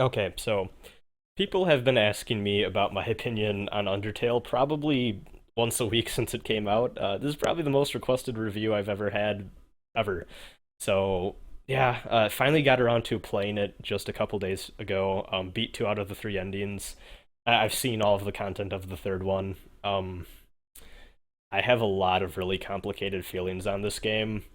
Okay, so people have been asking me about my opinion on Undertale probably once a week since it came out. This is probably the most requested review I've ever had, ever. So, yeah, finally got around to playing it just a couple days ago. Beat two out of the three endings. I've seen all of the content of the third one. Um, I have a lot of really complicated feelings on this game,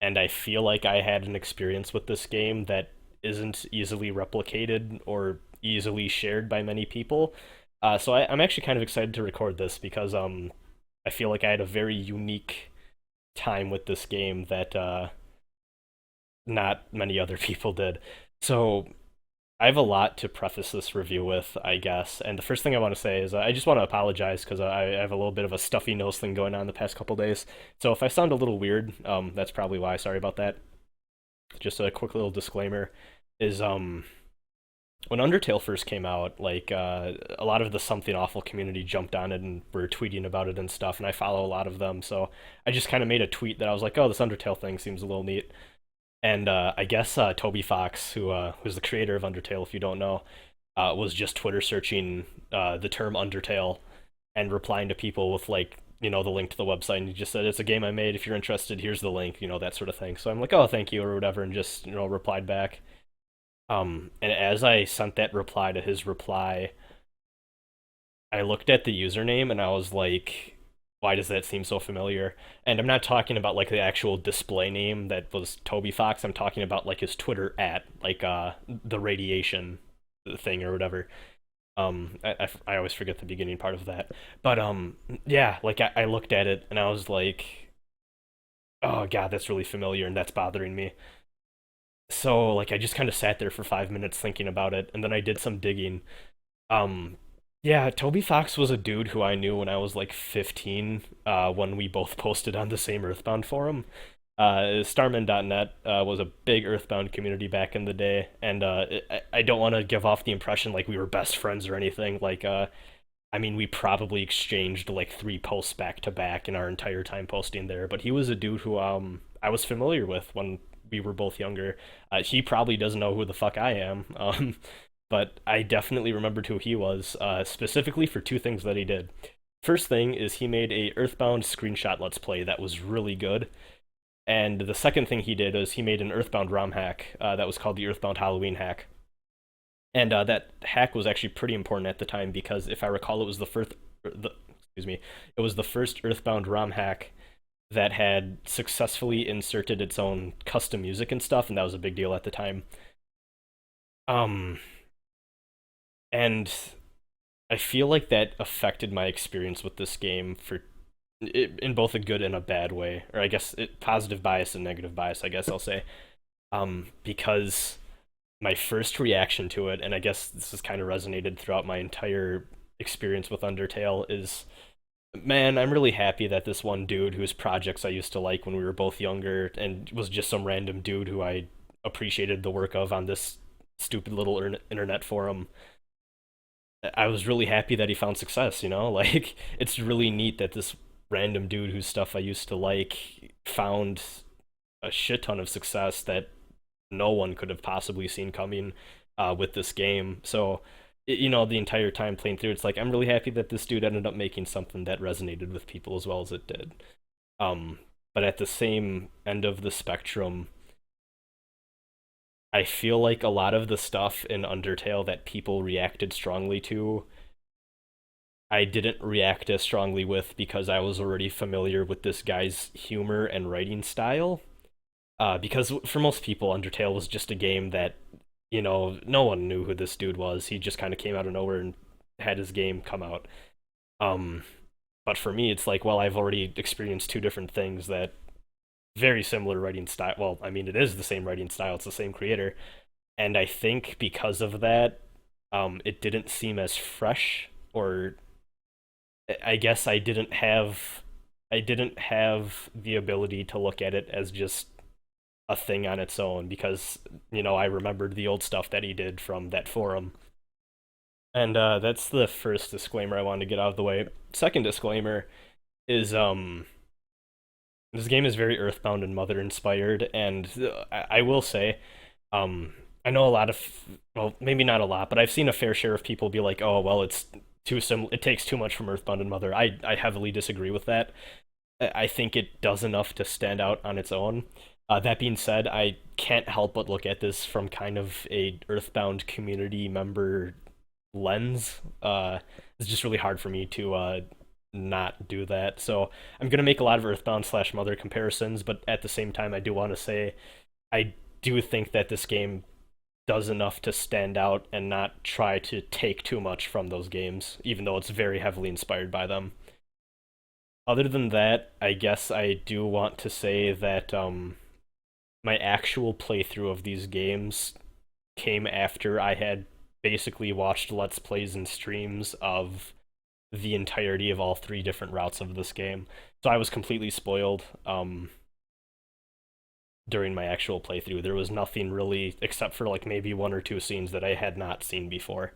and I feel like I had an experience with this game that isn't easily replicated or easily shared by many people. I'm actually kind of excited to record this because I feel like I had a very unique time with this game that not many other people did. So I have a lot to preface this review with, I guess. And the first thing I want to say is I just want to apologize because I have a little bit of a stuffy nose thing going on the past couple days. So if I sound a little weird, that's probably why. Sorry about that. Just a quick little disclaimer is when Undertale first came out, like a lot of the Something Awful community jumped on it and were tweeting about it and stuff, and I follow a lot of them. So I just kind of made a tweet that I was like, "Oh, this Undertale thing seems a little neat." And I guess Toby Fox, who's the creator of Undertale, if you don't know, was just Twitter searching the term Undertale and replying to people with like the link to the website, and he just said it's a game I made. If you're interested, here's the link, that sort of thing. So I'm like, oh, thank you or whatever, and just replied back. And as I sent that reply to his reply, I looked at the username and I was like, why does that seem so familiar? And I'm not talking about like the actual display name that was Toby Fox. I'm talking about like his Twitter at like the radiation thing or whatever. I always forget the beginning part of that. But yeah, like I looked at it and I was like, oh god, that's really familiar and that's bothering me. So like I just kind of sat there for 5 minutes thinking about it, and then I did some digging. Um, yeah, Toby Fox was a dude who I knew when I was like 15, when we both posted on the same Earthbound forum. Starman.net was a big Earthbound community back in the day, and I don't want to give off the impression like we were best friends or anything. Like, I mean, we probably exchanged like three posts back to back in our entire time posting there. But he was a dude who I was familiar with when we were both younger. He probably doesn't know who the fuck I am. But I definitely remembered who he was, specifically for two things that he did. First thing is he made a Earthbound screenshot Let's Play that was really good. And the second thing he did is he made an Earthbound ROM hack that was called the Earthbound Halloween hack. And that hack was actually pretty important at the time because if I recall, it was excuse me, it was the first Earthbound ROM hack that had successfully inserted its own custom music and stuff, and that was a big deal at the time. Um, and I feel like that affected my experience with this game in both a good and a bad way, or I guess positive bias and negative bias. I guess I'll say, because my first reaction to it, and I guess this has kind of resonated throughout my entire experience with Undertale, is man, I'm really happy that this one dude whose projects I used to like when we were both younger and was just some random dude who I appreciated the work of on this stupid little internet forum. I was really happy that he found success, Like, it's really neat that this random dude whose stuff I used to like found a shit ton of success that no one could have possibly seen coming with this game. So, the entire time playing through, it's like I'm really happy that this dude ended up making something that resonated with people as well as it did. Um, but at the same end of the spectrum, I feel like a lot of the stuff in Undertale that people reacted strongly to, I didn't react as strongly with because I was already familiar with this guy's humor and writing style. Because for most people, Undertale was just a game that, no one knew who this dude was. He just kind of came out of nowhere and had his game come out. Um, but for me, it's like, well, I've already experienced two different things that very similar writing style. Well, I mean, it is the same writing style. It's the same creator, and I think because of that, it didn't seem as fresh, or I guess I didn't have the ability to look at it as just a thing on its own because I remembered the old stuff that he did from that forum. And that's the first disclaimer I wanted to get out of the way. Second disclaimer is this game is very Earthbound and Mother inspired, and I will say, um, I know a lot of, well, maybe not a lot, but I've seen a fair share of people be like, "Oh, well, it's too sim. It takes too much from Earthbound and Mother." I heavily disagree with that. I think it does enough to stand out on its own. That being said, I can't help but look at this from kind of a Earthbound community member lens. It's just really hard for me to not do that. So I'm gonna make a lot of Earthbound slash Mother comparisons, but at the same time, I do want to say I do think that this game does enough to stand out and not try to take too much from those games, even though it's very heavily inspired by them. Other than that, I guess I do want to say that my actual playthrough of these games came after I had basically watched Let's Plays and streams of the entirety of all three different routes of this game. So I was completely spoiled during my actual playthrough. There was nothing really, except for like maybe one or two scenes that I had not seen before.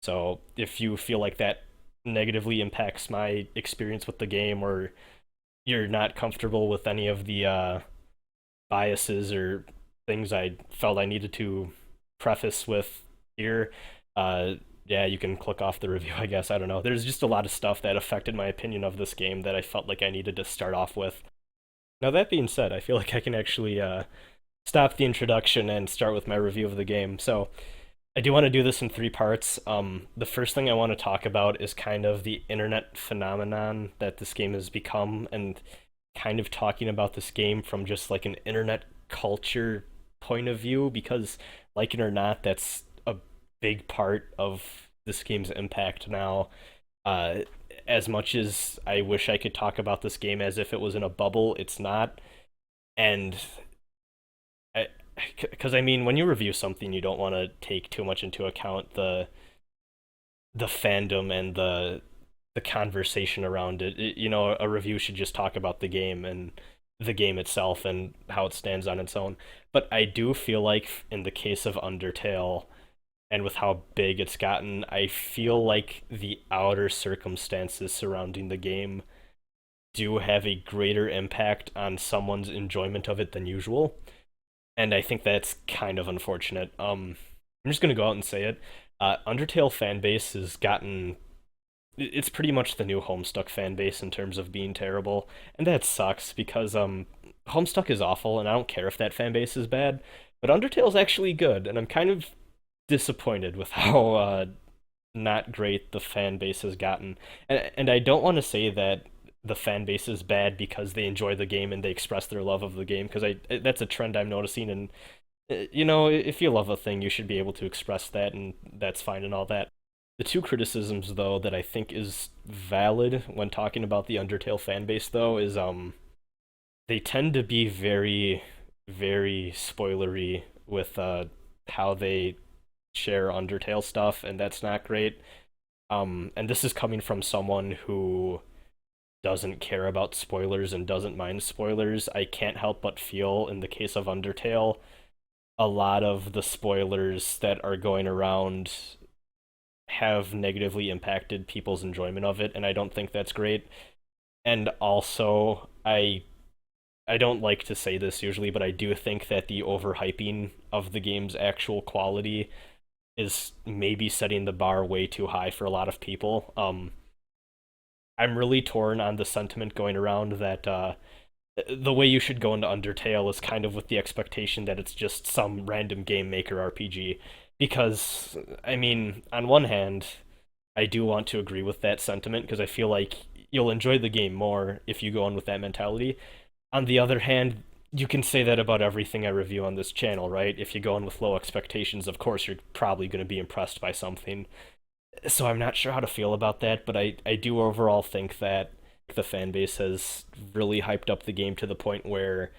So if you feel like that negatively impacts my experience with the game, or you're not comfortable with any of the biases or things I felt I needed to preface with here, yeah, you can click off the review, I guess. I don't know. There's just a lot of stuff that affected my opinion of this game that I felt like I needed to start off with. Now, that being said, I feel like I can actually stop the introduction and start with my review of the game. So, I do want to do this in three parts. The first thing I want to talk about is kind of the internet phenomenon that this game has become, and kind of talking about this game from just like an internet culture point of view, because, like it or not, that's a big part of this game's impact now. Uh, as much as I wish I could talk about this game as if it was in a bubble, it's not. And I, because I mean, when you review something, you don't want to take too much into account the fandom and the conversation around it. You know, a review should just talk about the game and the game itself and how it stands on its own. But I do feel like in the case of Undertale, and with how big it's gotten, I feel like the outer circumstances surrounding the game do have a greater impact on someone's enjoyment of it than usual. And I think that's kind of unfortunate. I'm just gonna go out and say it. Undertale fan base has gotten, it's pretty much the new Homestuck fan base in terms of being terrible, and that sucks because Homestuck is awful, and I don't care if that fan base is bad, but Undertale's actually good, and I'm kind of disappointed with how not great the fan base has gotten. And I don't want to say that the fan base is bad because they enjoy the game and they express their love of the game, because I that's a trend I'm noticing. And you know, if you love a thing, you should be able to express that, and that's fine and all that. The two criticisms though that I think is valid when talking about the Undertale fan base though is they tend to be very very spoilery with how they share Undertale stuff, and that's not great. And this is coming from someone who doesn't care about spoilers and doesn't mind spoilers. I can't help but feel, in the case of Undertale, a lot of the spoilers that are going around have negatively impacted people's enjoyment of it, and I don't think that's great. And also, I don't like to say this usually, but I do think that the overhyping of the game's actual quality is maybe setting the bar way too high for a lot of people. I'm really torn on the sentiment going around that the way you should go into Undertale is kind of with the expectation that it's just some random game maker RPG. Because, I mean, on one hand, I do want to agree with that sentiment because I feel like you'll enjoy the game more if you go in with that mentality. On the other hand, you can say that about everything I review on this channel, right? If you go in with low expectations, of course you're probably going to be impressed by something. So I'm not sure how to feel about that, but I do overall think that the fan base has really hyped up the game to the point where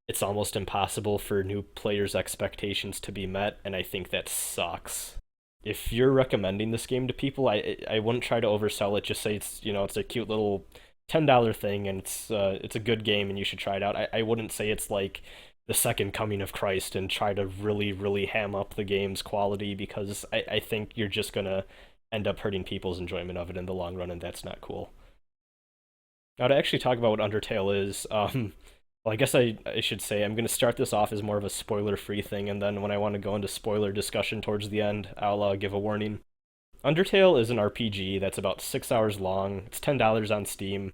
it's almost impossible for new players' expectations to be met, and I think that sucks. If you're recommending this game to people, I wouldn't try to oversell it. Just say it's, you know, it's a cute little $10 thing and it's a good game and you should try it out. I wouldn't say it's like the second coming of Christ and try to really really ham up the game's quality, because I think you're just gonna end up hurting people's enjoyment of it in the long run, and that's not cool. Now, to actually talk about what Undertale is, Well, I guess I should say I'm going to start this off as more of a spoiler-free thing, and then when I want to go into spoiler discussion towards the end, I'll give a warning. Undertale is an RPG that's about 6 hours long. It's $10 on Steam.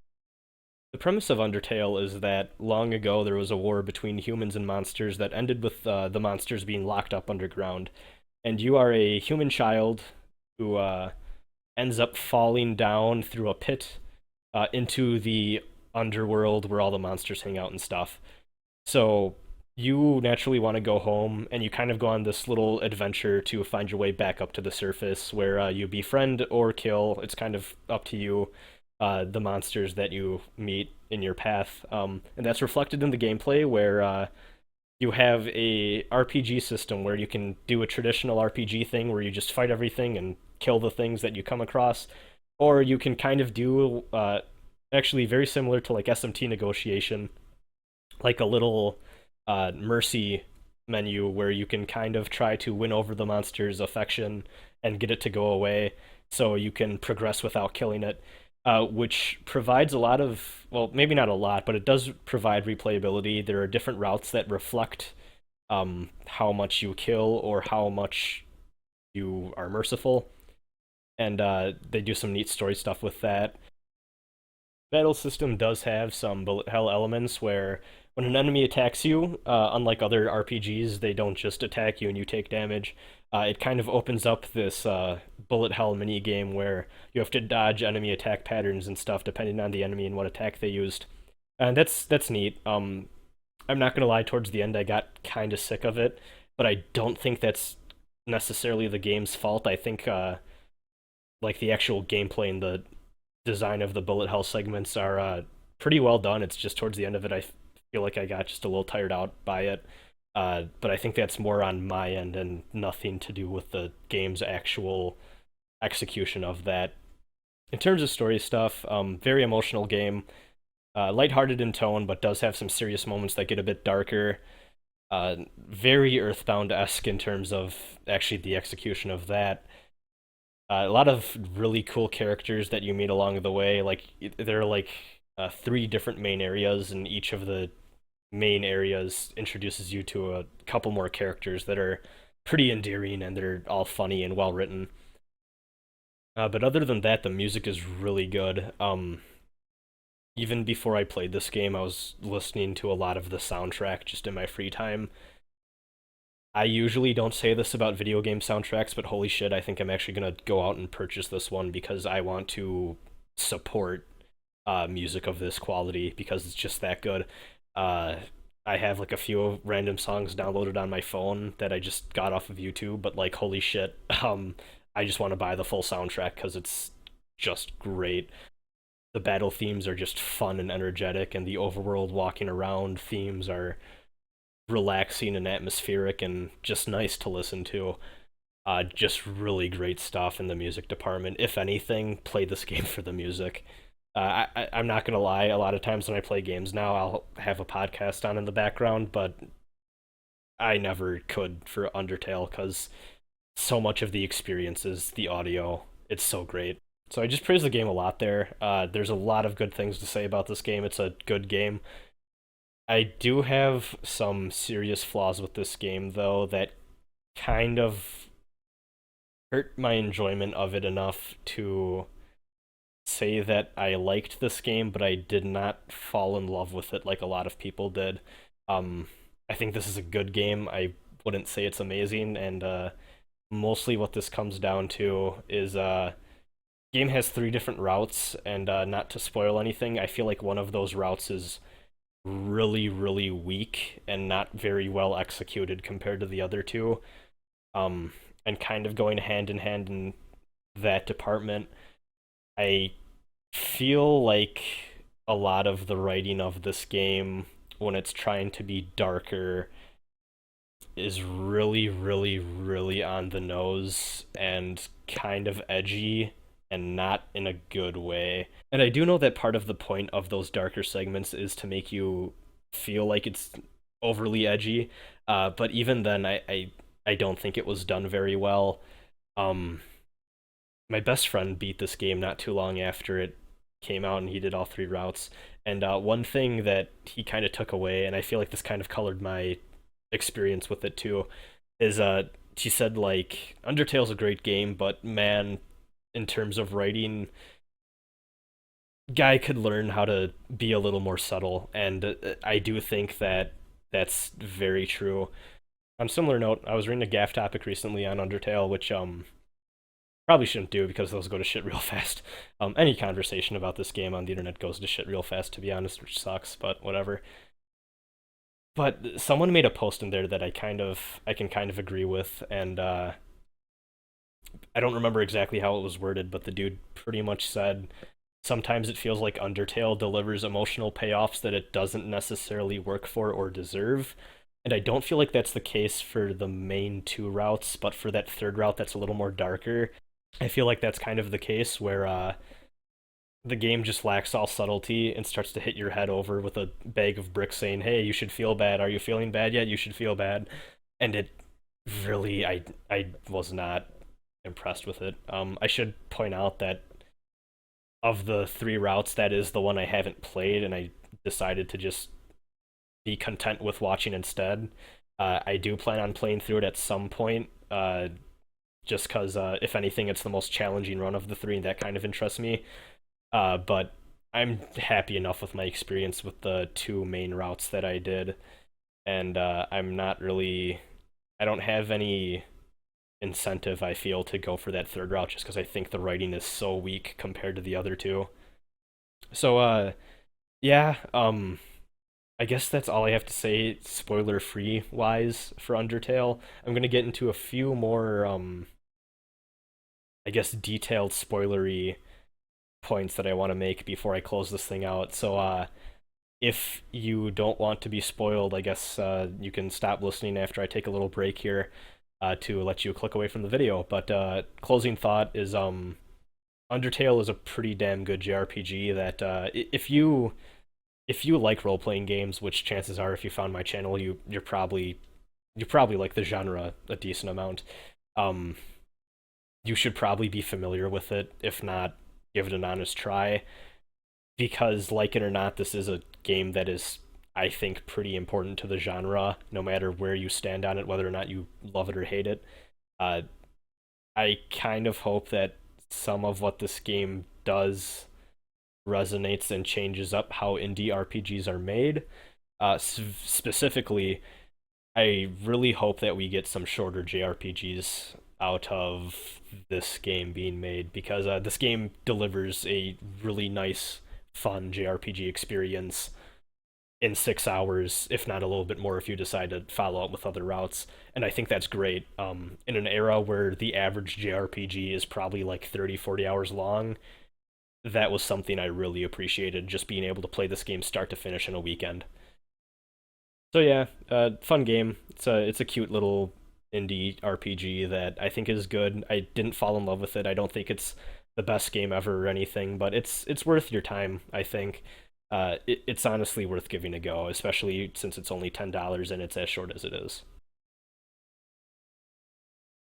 The premise of Undertale is that long ago there was a war between humans and monsters that ended with the monsters being locked up underground. And you are a human child who ends up falling down through a pit into the underworld where all the monsters hang out and stuff. So you naturally want to go home, and you kind of go on this little adventure to find your way back up to the surface, where you befriend or kill. It's kind of up to you. The monsters that you meet in your path, and that's reflected in the gameplay, where you have a RPG system where you can do a traditional RPG thing where you just fight everything and kill the things that you come across, or you can kind of do actually very similar to like SMT negotiation, like a little mercy menu where you can kind of try to win over the monster's affection and get it to go away so you can progress without killing it, which provides a lot of, well, maybe not a lot, but it does provide replayability. There are different routes that reflect how much you kill or how much you are merciful, and they do some neat story stuff with that. Battle system does have some bullet hell elements where when an enemy attacks you, unlike other RPGs, they don't just attack you and you take damage. It kind of opens up this bullet hell mini game where you have to dodge enemy attack patterns and stuff depending on the enemy and what attack they used, and that's neat. I'm not gonna lie, towards the end I got kind of sick of it, but I don't think that's necessarily the game's fault. I think like the actual gameplay and the design of the bullet hell segments are pretty well done. It's just towards the end of it, I feel like I got just a little tired out by it. But I think that's more on my end and nothing to do with the game's actual execution of that. In terms of story stuff, very emotional game, lighthearted in tone, but does have some serious moments that get a bit darker. Very Earthbound-esque in terms of actually the execution of that. A lot of really cool characters that you meet along the way. Like there are like three different main areas, and each of the main areas introduces you to a couple more characters that are pretty endearing, and they're all funny and well written. But other than that, the music is really good. Even before I played this game, I was listening to a lot of the soundtrack just in my free time. I usually don't say this about video game soundtracks, but holy shit, I think I'm actually gonna go out and purchase this one because I want to support music of this quality because it's just that good. Uh, I have like a few random songs downloaded on my phone that I just got off of YouTube, but like holy shit, I just want to buy the full soundtrack because it's just great. The battle themes are just fun and energetic, and the overworld walking around themes are relaxing and atmospheric and just nice to listen to. Just really great stuff in the music department. If anything, play this game for the music. I'm not gonna lie. A lot of times when I play games now, I'll have a podcast on in the background, but I never could for Undertale because so much of the experience is the audio. It's so great. So I just praise the game a lot there. There's a lot of good things to say about this game. It's a good game. I do have some serious flaws with this game, though, that kind of hurt my enjoyment of it enough to say that I liked this game, but I did not fall in love with it like a lot of people did. I think this is a good game. I wouldn't say it's amazing, and mostly what this comes down to is game has three different routes, and not to spoil anything, I feel like one of those routes is really, really weak and not very well executed compared to the other two. And kind of going hand in hand in that department, I feel like a lot of the writing of this game, when it's trying to be darker, is really, really, really on the nose and kind of edgy and not in a good way. And I do know that part of the point of those darker segments is to make you feel like it's overly edgy. But even then, I don't think it was done very well. Um, my best friend beat this game not too long after it came out and he did all three routes. And one thing that he kind of took away, and I feel like this kind of colored my experience with it too, is he said like Undertale's a great game, but man, in terms of writing, guy could learn how to be a little more subtle, and I do think that that's very true. On a similar note, I was reading a gaff topic recently on Undertale, which probably shouldn't do because those go to shit real fast. Any conversation about this game on the internet goes to shit real fast, to be honest, which sucks, but whatever. But someone made a post in there that I can kind of agree with, and I don't remember exactly how it was worded, but the dude pretty much said sometimes it feels like Undertale delivers emotional payoffs that it doesn't necessarily work for or deserve. And I don't feel like that's the case for the main two routes, but for that third route that's a little more darker, I feel like that's kind of the case where the game just lacks all subtlety and starts to hit your head over with a bag of bricks saying, "Hey, you should feel bad. Are you feeling bad yet? You should feel bad." And it really, I was not impressed with it. I should point out that of the three routes, that is the one I haven't played, and I decided to just be content with watching instead. I do plan on playing through it at some point, just because, if anything, it's the most challenging run of the three, and that kind of interests me. But I'm happy enough with my experience with the two main routes that I did, and I'm not really. I don't have any incentive, I feel, to go for that third route just because I think the writing is so weak compared to the other two. So, yeah, I guess that's all I have to say, spoiler free wise, for Undertale. I'm gonna get into a few more, I guess, detailed spoilery points that I want to make before I close this thing out. So, if you don't want to be spoiled, I guess you can stop listening after I take a little break here to let you click away from the video. But closing thought is Undertale is a pretty damn good JRPG that if you like role playing games, which chances are if you found my channel you probably like the genre a decent amount. Um, you should probably be familiar with it. If not, give it an honest try because, like it or not, this is a game that is, I think, pretty important to the genre, no matter where you stand on it, whether or not you love it or hate it. Uh, I kind of hope that some of what this game does resonates and changes up how indie RPGs are made. Specifically, I really hope that we get some shorter JRPGs out of this game being made because this game delivers a really nice, fun JRPG experience in 6 hours, if not a little bit more, if you decide to follow up with other routes. And I think that's great. In an era where the average JRPG is probably like 30, 40 hours long, that was something I really appreciated, just being able to play this game start to finish in a weekend. So yeah, fun game. It's a cute little indie RPG that I think is good. I didn't fall in love with it. I don't think it's the best game ever or anything, but it's worth your time, I think. It's honestly worth giving a go, especially since it's only $10 and it's as short as it is.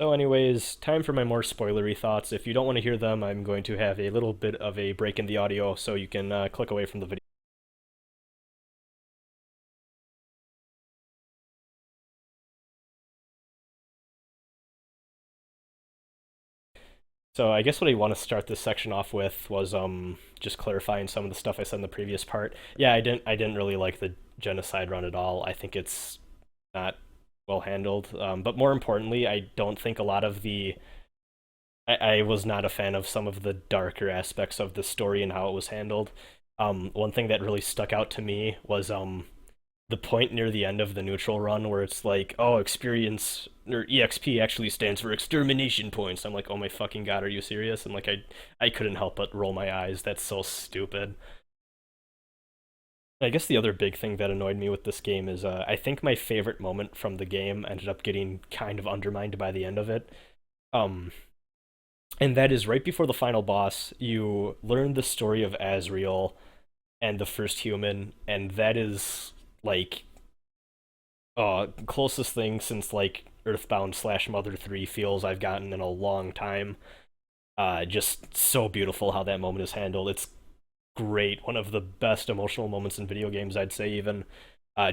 So, anyways, time for my more spoilery thoughts. If you don't want to hear them, I'm going to have a little bit of a break in the audio so you can click away from the video. So I guess what I want to start this section off with was just clarifying some of the stuff I said in the previous part. Yeah, I didn't really like the genocide run at all. I think it's not well handled. But more importantly, I don't think a lot of the I was not a fan of some of the darker aspects of the story and how it was handled. One thing that really stuck out to me was the point near the end of the neutral run where it's like, oh, experience or EXP actually stands for extermination points. I'm like, oh my fucking god, are you serious? And like, I couldn't help but roll my eyes. That's so stupid. I guess the other big thing that annoyed me with this game is I think my favorite moment from the game ended up getting kind of undermined by the end of it. Um, and that is right before the final boss, you learn the story of Asriel and the first human, and that is like closest thing since like Earthbound slash Mother 3 feels I've gotten in a long time. Just so beautiful how that moment is handled. It's great. One of the best emotional moments in video games, I'd say, even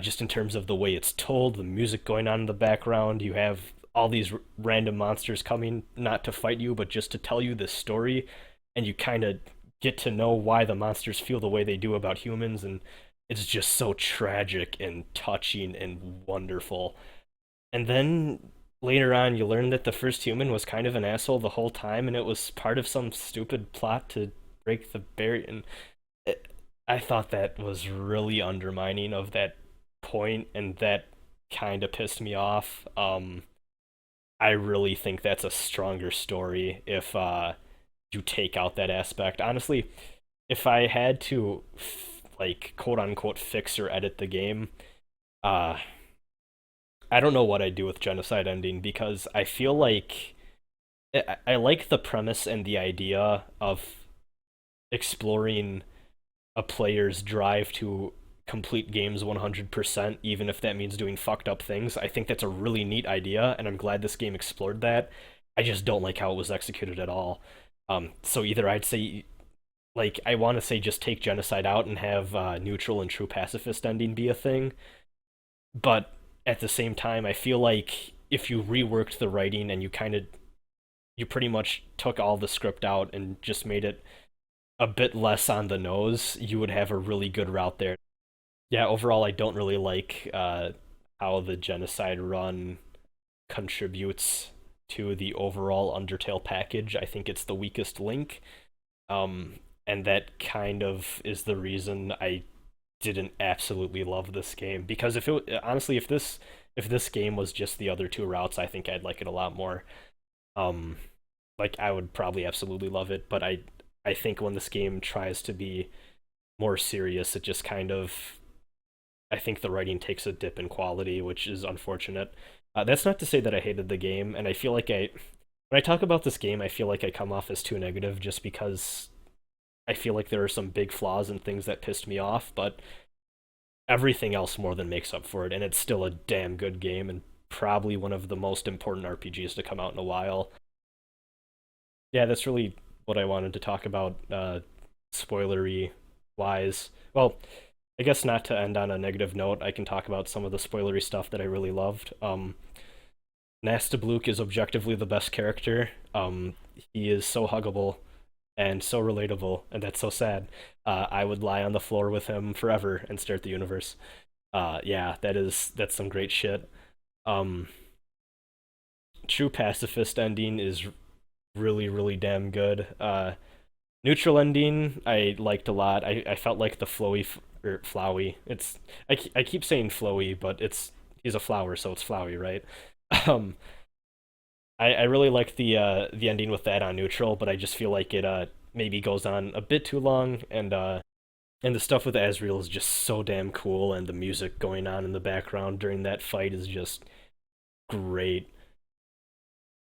just in terms of the way it's told, the music going on in the background. You have all these random monsters coming not to fight you, but just to tell you this story, and you kind of get to know why the monsters feel the way they do about humans, and it's just so tragic and touching and wonderful. And then later on, you learn that the first human was kind of an asshole the whole time, and it was part of some stupid plot to break the barrier. And it, I thought that was really undermining of that point, and that kind of pissed me off. I really think that's a stronger story if you take out that aspect. Honestly, if I had to like quote unquote fix or edit the game, uh, I don't know what I'd do with genocide ending because I feel like I like the premise and the idea of exploring a player's drive to complete games 100%, even if that means doing fucked up things. I think that's a really neat idea, and I'm glad this game explored that. I just don't like how it was executed at all. So either I'd say, like, I want to say just take genocide out and have neutral and true pacifist ending be a thing, but at the same time, I feel like if you reworked the writing and you pretty much took all the script out and just made it a bit less on the nose, you would have a really good route there. Yeah, overall, I don't really like how the genocide run contributes to the overall Undertale package. I think it's the weakest link, and that kind of is the reason I didn't absolutely love this game. Because if it honestly, if this game was just the other two routes, I think I'd like it a lot more. Um, like I would probably absolutely love it, but I think when this game tries to be more serious, it just kind of I think the writing takes a dip in quality, which is unfortunate. That's not to say that I hated the game, and I feel like when I talk about this game, I feel like I come off as too negative just because I feel like there are some big flaws and things that pissed me off, but everything else more than makes up for it, and it's still a damn good game and probably one of the most important RPGs to come out in a while. Yeah, that's really what I wanted to talk about, spoilery wise. Well, I guess not to end on a negative note, I can talk about some of the spoilery stuff that I really loved. Nastabluke is objectively the best character. He is so huggable and so relatable, and that's so sad. I would lie on the floor with him forever and stare at the universe. Yeah, that's some great shit. Um, True pacifist ending is really, really damn good. Neutral ending I liked a lot. I felt like the or flowy. I keep saying flowy, but he's a flower, so it's flowy, right? Um, I really like the ending with that on neutral, but I just feel like it maybe goes on a bit too long, and the stuff with Azrael is just so damn cool, and the music going on in the background during that fight is just great.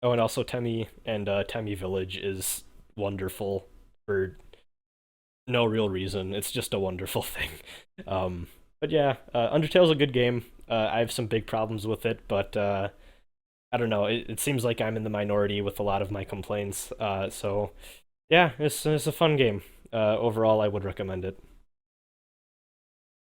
Oh, and also Temmie and Temmie Village is wonderful for no real reason. It's just a wonderful thing. But yeah, Undertale's a good game. I have some big problems with it, but I don't know. It seems like I'm in the minority with a lot of my complaints. So yeah, it's a fun game. Overall, I would recommend it.